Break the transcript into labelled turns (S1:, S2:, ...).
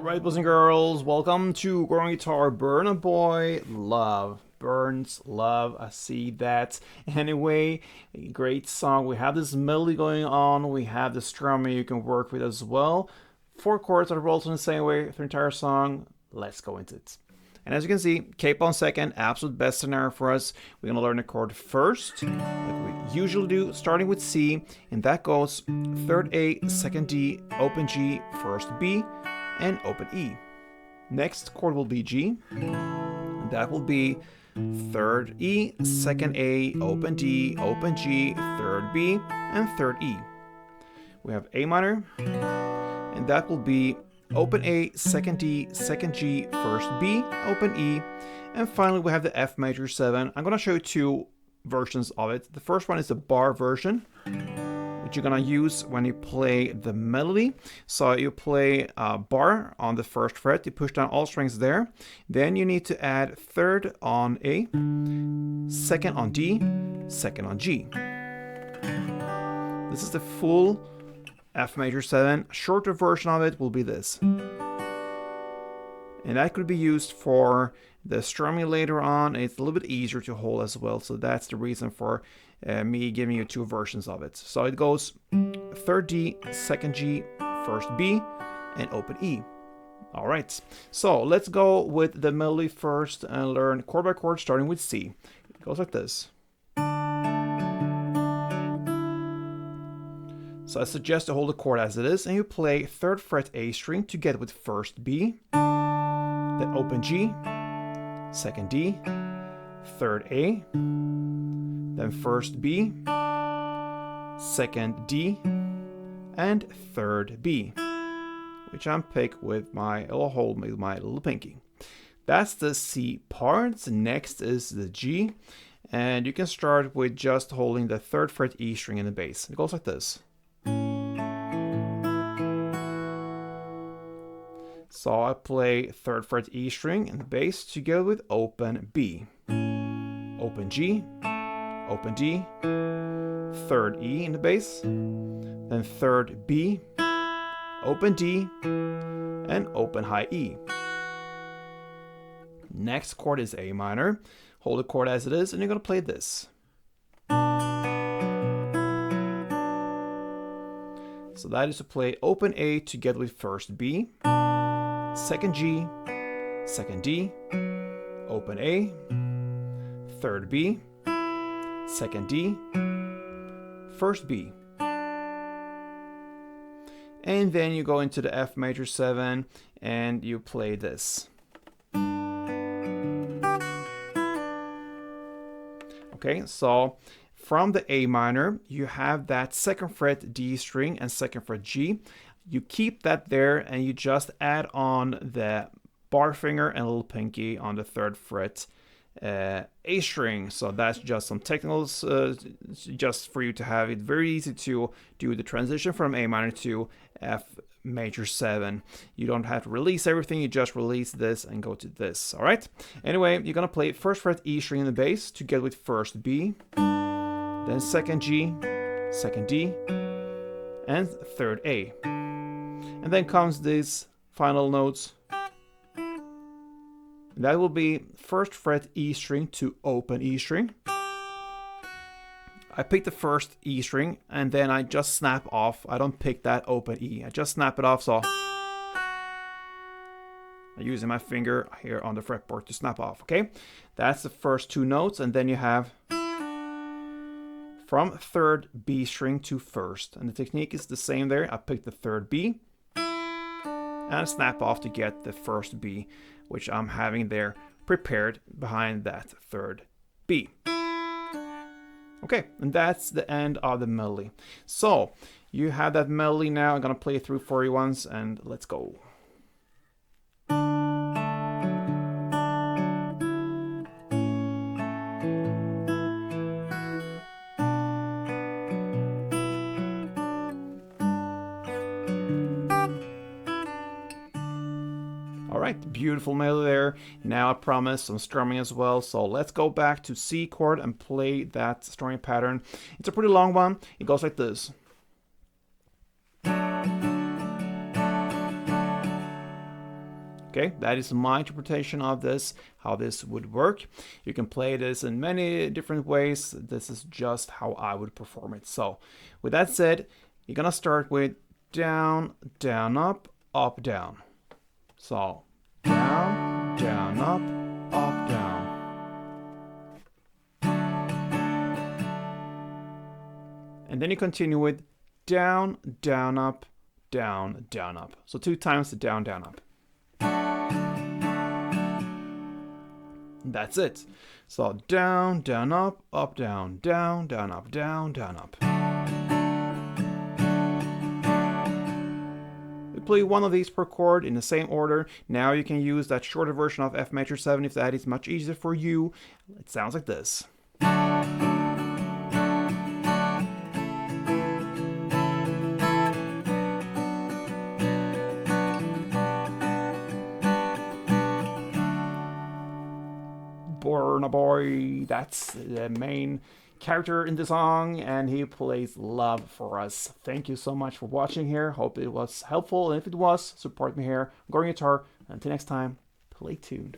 S1: Alright, boys and girls, welcome to Growing Guitar. Burna Boy, love. Burns, love, I see that. Anyway, great song. We have this melody going on, we have the strumming you can work with as well. 4 chords are rolled in the same way through the entire song. Let's go into it. And as you can see, capo on second, absolute best scenario for us. We're gonna learn the chord first, like we usually do, starting with C, and that goes third A, second D, open G, first B, and open E. Next chord will be G, and that will be third E, second A, open D, open G, third B, and third E. We have A minor, and that will be open A, second D, second G, first B, open E, and finally we have the F major 7. I'm going to show you 2 versions of it. The first one is the bar version, which you're going to use when you play the melody. So you play a bar on the first fret, you push down all strings there, then you need to add third on A, second on D, second on G. This is the full F major 7. Shorter version of it will be this. And that could be used for the strumming later on. It's a little bit easier to hold as well. So that's the reason for me giving you 2 versions of it. So it goes third D, second G, first B, and open E. All right. So let's go with the melody first and learn chord by chord, starting with C. It goes like this. So I suggest to hold the chord as it is, and you play 3rd fret A string together with first B, then open G, 2nd D, 3rd A, then first B, 2nd D, and 3rd B, which I'm pick with my little hold with my little pinky. That's the C part. Next is the G, and you can start with just holding the 3rd fret E string in the bass. It goes like this. So I play 3rd fret E string in the bass together with open B, open G, open D, 3rd E in the bass, then 3rd B, open D, and open high E. Next chord is A minor. Hold the chord as it is, and you're going to play this. So that is to play open A together with first B, second G, second D, open A, 3rd B, second D, first B. And then you go into the F major 7 and you play this. Okay, so from the A minor, you have that 2nd fret D string and 2nd fret G. You keep that there and you just add on the bar finger and little pinky on the 3rd fret A string. So that's just some technicals just for you to have it very easy to do the transition from A minor to F major 7. You don't have to release everything, you just release this and go to this. All right. Anyway, you're gonna play 1st fret E string in the bass together with first B, then 2nd G, 2nd D, and 3rd A. And then comes these final notes. That will be 1st fret E string to open E string. I pick the first E string and then I just snap off. I don't pick that open E. I just snap it off, so I'm using my finger here on the fretboard to snap off, okay? That's the first 2 notes, and then you have from 3rd B string to 1st. And the technique is the same there. I pick the 3rd B and snap off to get the first B, which I'm having there prepared behind that 3rd B. Okay, and that's the end of the melody. So you have that melody now. I'm gonna play it through for you once, and let's go. Alright, beautiful melody there. Now I promise some strumming as well. So let's go back to C chord and play that strumming pattern. It's a pretty long one. It goes like this. Okay, that is my interpretation of this, how this would work. You can play this in many different ways. This is just how I would perform it. So with that said, you're gonna start with down, down, up, down. So down, down, up, down. And then you continue with down, down, up, down, down, up. So 2 times the down, down, up. That's it. So down, down, up, down, down, down, up, down, down, up. We play one of these per chord in the same order. Now you can use that shorter version of F major 7 if that is much easier for you. It sounds like this. Burna Boy, that's the main character in the song, and he plays love for us. Thank you so much for watching here. Hope it was helpful, and if it was, support me here. Going Guitar. Until next time, play tuned.